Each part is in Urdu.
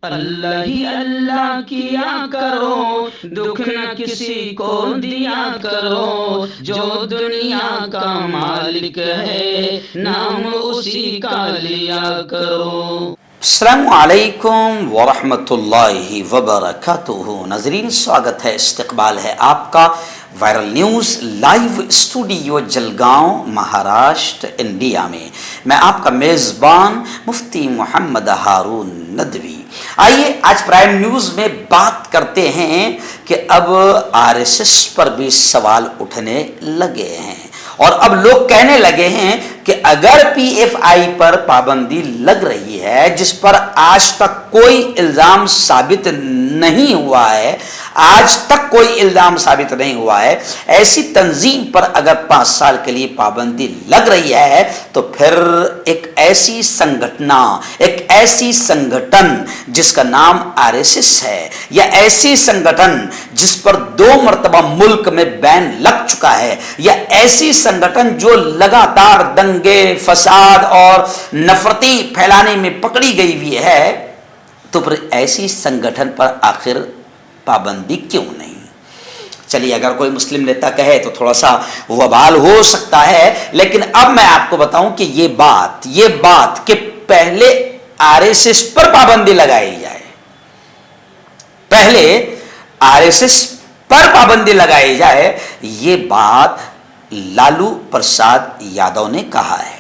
اللہ ہی اللہ کیا کرو، دکھ نہ کسی کو دیا کرو، جو دنیا کا مالک ہے نام اسی کا لیا کرو۔ السلام علیکم ورحمۃ اللہ وبرکاتہ۔ ناظرین، سواگت ہے، استقبال ہے آپ کا viral news live studio Jalgaon, Maharashtra, India میں۔ میں آپ کا میزبان مفتی محمد ہارون ندوی۔ آئیے آج پرائم نیوز میں بات کرتے ہیں کہ اب RSS پر بھی سوال اٹھنے لگے ہیں اور اب لوگ کہنے لگے ہیں کہ اگر PFI پر پابندی لگ رہی ہے جس پر آج تک کوئی الزام ثابت نہیں ہوا ہے، آج تک کوئی الزام ثابت نہیں ہوا ہے، ایسی تنظیم پر اگر 5 سال کے لیے پابندی لگ رہی ہے تو پھر ایک ایسی سنگھٹن جس کا نام RSS ہے، یا ایسی سنگھٹن جس پر 2 مرتبہ ملک میں بین لگ چکا ہے، یا ایسی سنگھٹن جو لگاتار دنگے، فساد اور نفرتی پھیلانے میں پکڑی گئی ہوئی ہے، تو پھر ایسی سنگھٹن پر آخر پابندی کیوں نہیں؟ چلیے، اگر کوئی مسلم نیتا کہے تو تھوڑا سا وبال ہو سکتا ہے، لیکن اب میں آپ کو بتاؤں کہ یہ بات کہ پہلے RSS پر پابندی لگائی جائے، پہلے RSS پر پابندی لگائی جائے، یہ بات لالو پرساد یادو نے کہا ہے۔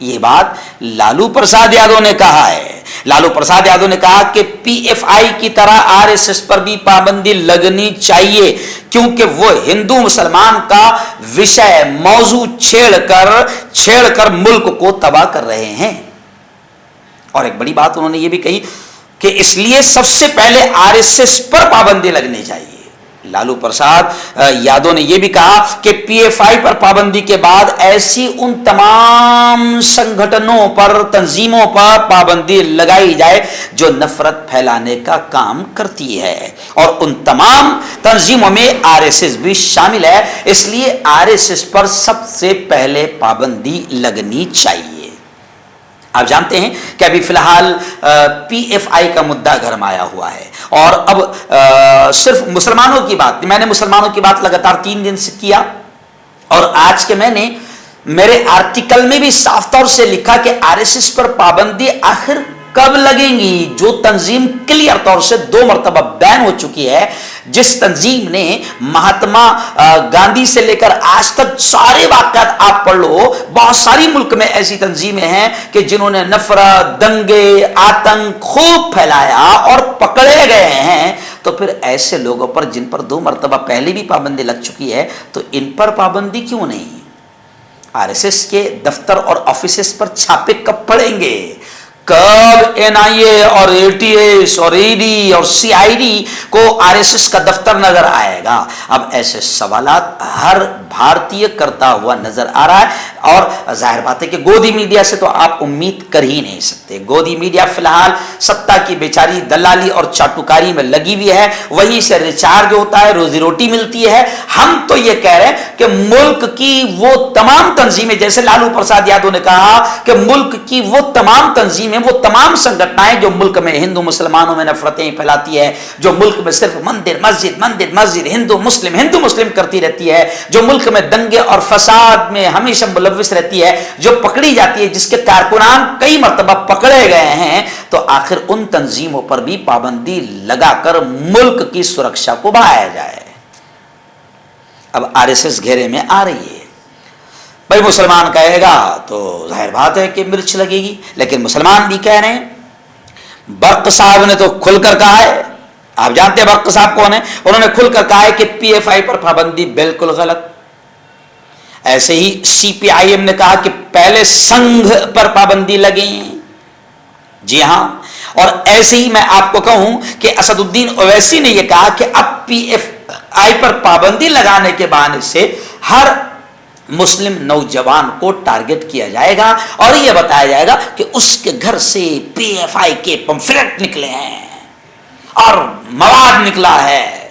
یہ بات لالو پرساد یادو نے کہا ہے۔ لالو پرساد یادو نے کہا کہ PFI کی طرح RSS پر بھی پابندی لگنی چاہیے، کیونکہ وہ ہندو مسلمان کا موضوع چھیڑ کر ملک کو تباہ کر رہے ہیں۔ اور ایک بڑی بات انہوں نے یہ بھی کہی کہ اس لیے سب سے پہلے RSS پر پابندی لگنی چاہیے۔ لالو پرساد یادو نے یہ بھی کہا کہ PFI پر پابندی کے بعد ایسی ان تمام سنگھٹنوں پر، تنظیموں پر پابندی لگائی جائے جو نفرت پھیلانے کا کام کرتی ہے، اور ان تمام تنظیموں میں RSS بھی شامل ہے، اس لیے RSS پر سب سے پہلے پابندی لگنی چاہیے۔ آپ جانتے ہیں کہ ابھی فی الحال PFI کا مدعا گرمایا ہوا ہے، اور اب صرف مسلمانوں کی بات، میں نے مسلمانوں کی بات لگاتار 3 دن سے کیا، اور آج کے میں نے میرے آرٹیکل میں بھی صاف طور سے لکھا کہ RSS پر پابندی آخر کب لگیں گی، جو تنظیم کلیئر طور سے 2 مرتبہ بین ہو چکی ہے، جس تنظیم نے مہاتما گاندھی سے لے کر آج تک سارے واقعات آپ پڑھ لو، بہت ساری ملک میں ایسی تنظیمیں ہیں کہ جنہوں نے نفرت، دنگے، آتنک خوب پھیلایا اور پکڑے گئے ہیں، تو پھر ایسے لوگوں پر جن پر 2 مرتبہ پہلے بھی پابندی لگ چکی ہے، تو ان پر پابندی کیوں نہیں؟ RSS کے دفتر اور آفیسز پر چھاپے کب پڑیں گے؟ کب NIA اور ATS اور ED اور CID کو RSS کا دفتر نظر آئے گا؟ اب ایسے سوالات ہر بھارتی کرتا ہوا نظر آ رہا ہے، اور ظاہر بات ہے کہ گودی میڈیا سے تو آپ امید کر ہی نہیں سکتے۔ گودی میڈیا فی الحال ستا کی بیچاری دلالی اور چاٹوکاری میں لگی ہوئی ہے، وہیں سے ریچارج ہوتا ہے، روزی روٹی ملتی ہے۔ ہم تو یہ کہہ رہے ہیں کہ ملک کی وہ تمام تنظیمیں، جیسے لالو پرساد یادو نے کہا کہ ملک کی وہ تمام تنظیمیں، وہ تمام سنگھٹنائیں جو ملک میں ہندو مسلمانوں میں نفرتیں پھیلاتی ہے، جو ملک میں صرف مندر مسجد ہندو مسلم کرتی رہتی ہے، جو ملک میں دنگے اور فساد میں ہمیشہ ملوث رہتی ہے، جو پکڑی جاتی ہے، جس کے کارکنان کئی مرتبہ پکڑے گئے ہیں، تو آخر ان تنظیموں پر بھی پابندی لگا کر ملک کی سرکشا کو بڑھایا جائے۔ اب RSS گھیرے میں آ رہی ہے۔ بھائی مسلمان کہے گا تو ظاہر بات ہے کہ مرچ لگے گی، لیکن مسلمان بھی کہہ رہے ہیں۔ برق صاحب نے تو کھل کر کہا ہے، آپ جانتے ہیں برق صاحب کون ہے، انہوں نے کھل کر کہا ہے کہ PFI پر پابندی بالکل غلط۔ ایسے ہی CPIM نے کہا کہ پہلے سنگھ پر پابندی لگی، جی ہاں، اور ایسے ہی میں آپ کو کہوں کہ اسد الدین اویسی نے یہ کہا کہ اب PFI پر پابندی لگانے کے بہانے سے ہر مسلم نوجوان کو ٹارگٹ کیا جائے گا، اور یہ بتایا جائے گا کہ اس کے گھر سے PFI کے پمفلٹ نکلے ہیں اور مواد نکلا ہے،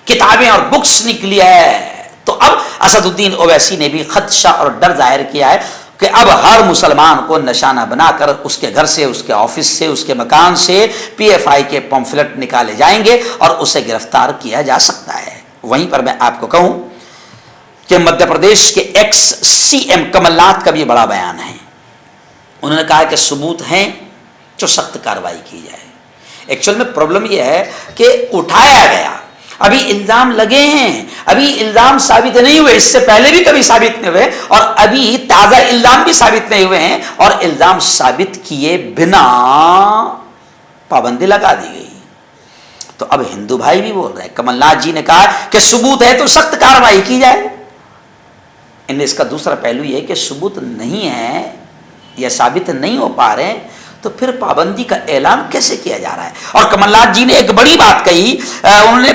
کتابیں اور بکس نکلی ہے۔ تو اب اسد الدین اویسی نے بھی خدشہ اور ڈر ظاہر کیا ہے، کہ اب ہر مسلمان کو نشانہ بنا کر اس کے گھر سے، اس کے آفس سے، اس کے مکان سے پی ایف آئی کے پمفلٹ نکالے جائیں گے اور اسے گرفتار کیا جا سکتا ہے۔ وہیں پر میں آپ کو کہوں کہ مدھیہ پردیش کے x C M Kamal Nath کا بھی بڑا بیان ہے۔ انہوں نے کہا کہ ثبوت ہیں جو سخت کارروائی کی جائے۔ ایکچوئل میں پرابلم یہ ہے کہ اٹھایا گیا، ابھی الزام لگے ہیں، ابھی الزام ثابت نہیں ہوئے، اس سے پہلے بھی کبھی ثابت نہیں ہوئے اور ابھی تازہ الزام بھی ثابت نہیں ہوئے ہیں، اور الزام ثابت کیے بنا پابندی لگا دی گئی۔ تو اب ہندو بھائی بھی بول رہے ہیں، کمل ناتھ جی نے کہا کہ ثبوت ہے تو سخت کارروائی کی جائے۔ اس کا دوسرا پہلو یہ ہے کہ ثبوت نہیں ہے یا ثابت نہیں ہو پا رہے تو پھر پابندی کا اعلان کیسے کیا جا رہا ہے؟ اور کمل ناتھ جی نے ایک بڑی بات کہی، انہوں نے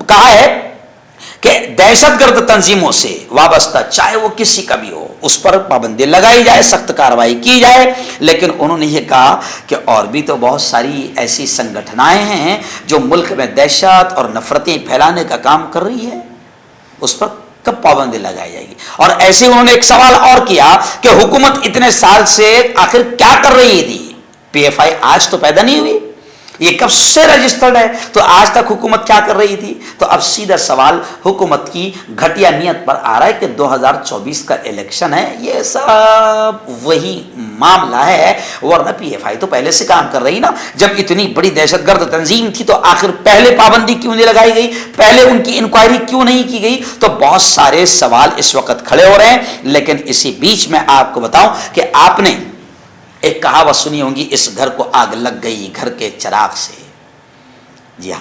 کہا ہے کہ دہشت گرد تنظیموں سے وابستہ چاہے وہ کسی کا بھی ہو اس پر پابندی لگائی جائے، سخت کارروائی کی جائے۔ لیکن انہوں نے یہ کہا کہ اور بھی تو بہت ساری ایسی سنگھٹنائیں ہیں جو ملک میں دہشت اور نفرتیں پھیلانے کا کام کر رہی ہے، اس پر کب پابندی لگائی جائے گی؟ اور ایسے انہوں نے ایک سوال اور کیا کہ حکومت اتنے سال سے آخر کیا کر رہی تھی؟ پی ایف آئی آج تو پیدا نہیں ہوئی، یہ کب سے رجسٹرڈ ہے، تو آج تک حکومت کیا کر رہی تھی؟ تو اب سیدھا سوال حکومت کی گھٹیا نیت پر آ رہا ہے کہ 2024 کا الیکشن ہے، یہ سب وہی معاملہ ہے، ورنہ پی ایف آئی تو پہلے سے کام کر رہی نا۔ جب اتنی بڑی دہشت گرد تنظیم تھی تو آخر پہلے پابندی کیوں نہیں لگائی گئی؟ پہلے ان کی انکوائری کیوں نہیں کی گئی؟ تو بہت سارے سوال اس وقت کھڑے ہو رہے ہیں۔ لیکن اسی بیچ میں آپ کو بتاؤں کہ آپ نے ایک کہاوت سنی ہوگی، اس گھر کو آگ لگ گئی گھر کے چراغ سے۔ جی ہاں،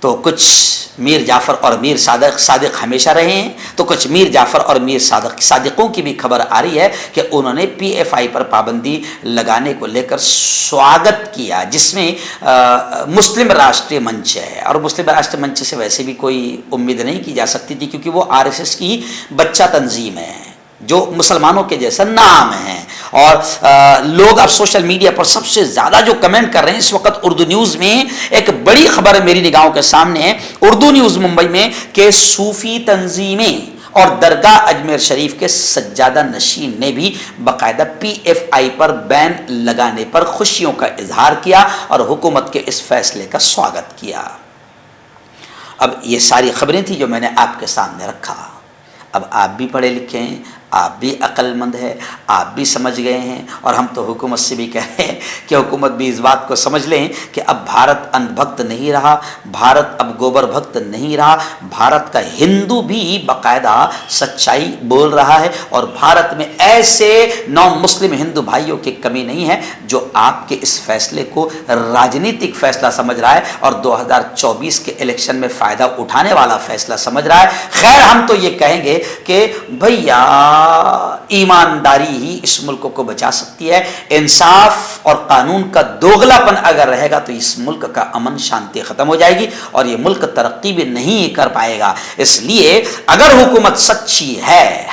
تو کچھ میر جعفر اور میر صادق ہمیشہ رہے ہیں، تو کچھ میر جعفر اور میر صادقوں کی بھی خبر آ رہی ہے کہ انہوں نے پی ایف آئی پر پابندی لگانے کو لے کر سواگت کیا، جس میں مسلم راشٹریہ منچ ہے، اور مسلم راشٹریہ منچ سے ویسے بھی کوئی امید نہیں کی جا سکتی تھی کیونکہ وہ آر ایس ایس کی بچہ تنظیم ہے جو مسلمانوں کے جیسا نام ہے۔ اور لوگ اب سوشل میڈیا پر سب سے زیادہ جو کمنٹ کر رہے ہیں اس وقت اردو نیوز میں ایک بڑی خبر میری نگاہوں کے سامنے ہے، اردو نیوز ممبئی میں، کہ صوفی تنظیمیں اور درگاہ اجمیر شریف کے سجادہ نشین نے بھی باقاعدہ پی ایف آئی پر بین لگانے پر خوشیوں کا اظہار کیا اور حکومت کے اس فیصلے کا سواگت کیا۔ اب یہ ساری خبریں تھیں جو میں نے آپ کے سامنے رکھا۔ اب آپ بھی پڑھے لکھے ہیں، آپ بھی عقل مند ہے، آپ بھی سمجھ گئے ہیں، اور ہم تو حکومت سے بھی کہہ رہے ہیں کہ حکومت بھی اس بات کو سمجھ لیں کہ اب بھارت اندھ بھکت نہیں رہا، بھارت اب گوبر بھکت نہیں رہا، بھارت کا ہندو بھی باقاعدہ سچائی بول رہا ہے، اور بھارت میں ایسے نان مسلم ہندو بھائیوں کی کمی نہیں ہے جو آپ کے اس فیصلے کو راجنیتک فیصلہ سمجھ رہا ہے اور 2024 کے الیکشن میں فائدہ اٹھانے والا فیصلہ سمجھ رہا ہے۔ خیر، ہم تو یہ کہیں گے کہ بھیا ایمانداری ہی اس ملک کو بچا سکتی ہے، انصاف اور قانون کا دوغلا پن اگر رہے گا تو اس ملک کا امن شانتی ختم ہو جائے گی اور یہ ملک ترقی بھی نہیں کر پائے گا۔ اس لیے اگر حکومت سچی ہے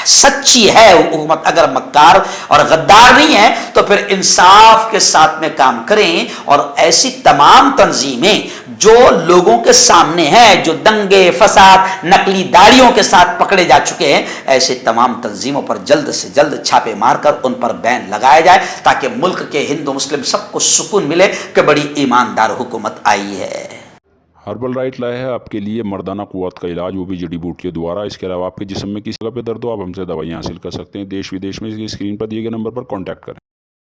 حکومت اگر مکار اور غدار نہیں ہے تو پھر انصاف کے ساتھ میں کام کریں، اور ایسی تمام تنظیمیں جو لوگوں کے سامنے ہیں، جو دنگے فساد نقلی داڑیوں کے ساتھ پکڑے جا چکے ہیں، ایسے تمام تنظیموں پر جلد سے جلد چھاپے مار کر ان پر بین لگایا جائے تاکہ ملک کے ہندو مسلم سب کو سکون ملے کہ بڑی ایماندار حکومت آئی ہے۔ ہربل رائٹ لائے ہے آپ کے لیے مردانہ قوت کا علاج، وہ بھی جڑی بوٹیوں دوارا۔ اس کے علاوہ آپ کے جسم میں کسی جگہ پہ درد ہو، آپ ہم سے دوائیاں حاصل کر سکتے ہیں۔ دیش ودیش میں اسکرین پر دیے گئے نمبر پر کانٹیکٹ کریں۔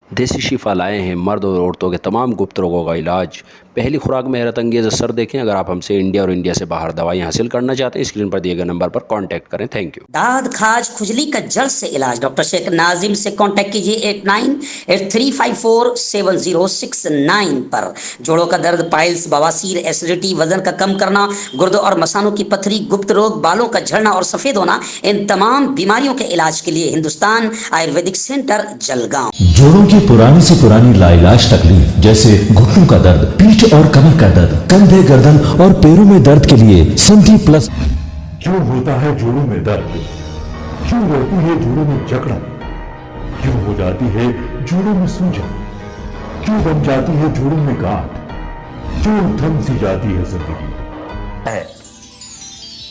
دیسی شفا لائے ہیں مرد اور عورتوں کے تمام گپت روگوں کا علاج۔ پہلی خوراک میں حیرت انگیز اثر دیکھیں۔ اگر آپ ہم سے انڈیا اور انڈیا سے باہر دوائیں حاصل کرنا چاہتے ہیں، اسکرین پر دیے گئے نمبر پر کانٹیکٹ کریں۔ Thank you. داد کھاج کھجلی کا جڑ سے علاج ڈاکٹر شیخ ناظم سے کانٹیکٹ کیجیے 8983547069 پر۔ جوڑوں کا درد، پائلس، بواسیر، ایسیڈیٹی، وزن کا کم کرنا، گردوں اور مثانوں کی پتھری، گپت روگ، بالوں کا جھڑنا اور سفید ہونا، ان تمام بیماریوں کے علاج کے لیے ہندوستان آیورویدک سینٹر جلگاؤں۔ جوڑوں کی پرانی سے پرانی لاعلاج تکلیف جیسے گھٹنوں کا درد، پیٹھ اور کمر کا درد، کندھے، گردن اور پیروں میں درد کے لیے سندھی پلس۔ کیوں ہوتا ہے جوڑوں میں درد؟ کیوں رہتی ہے جوڑوں میں جکڑن؟ کیوں ہو جاتی ہے جوڑوں میں سوجن؟ کیوں بن جاتی ہے جوڑوں میں گاٹھ؟ کیوں تھم سی جاتی ہے زندگی؟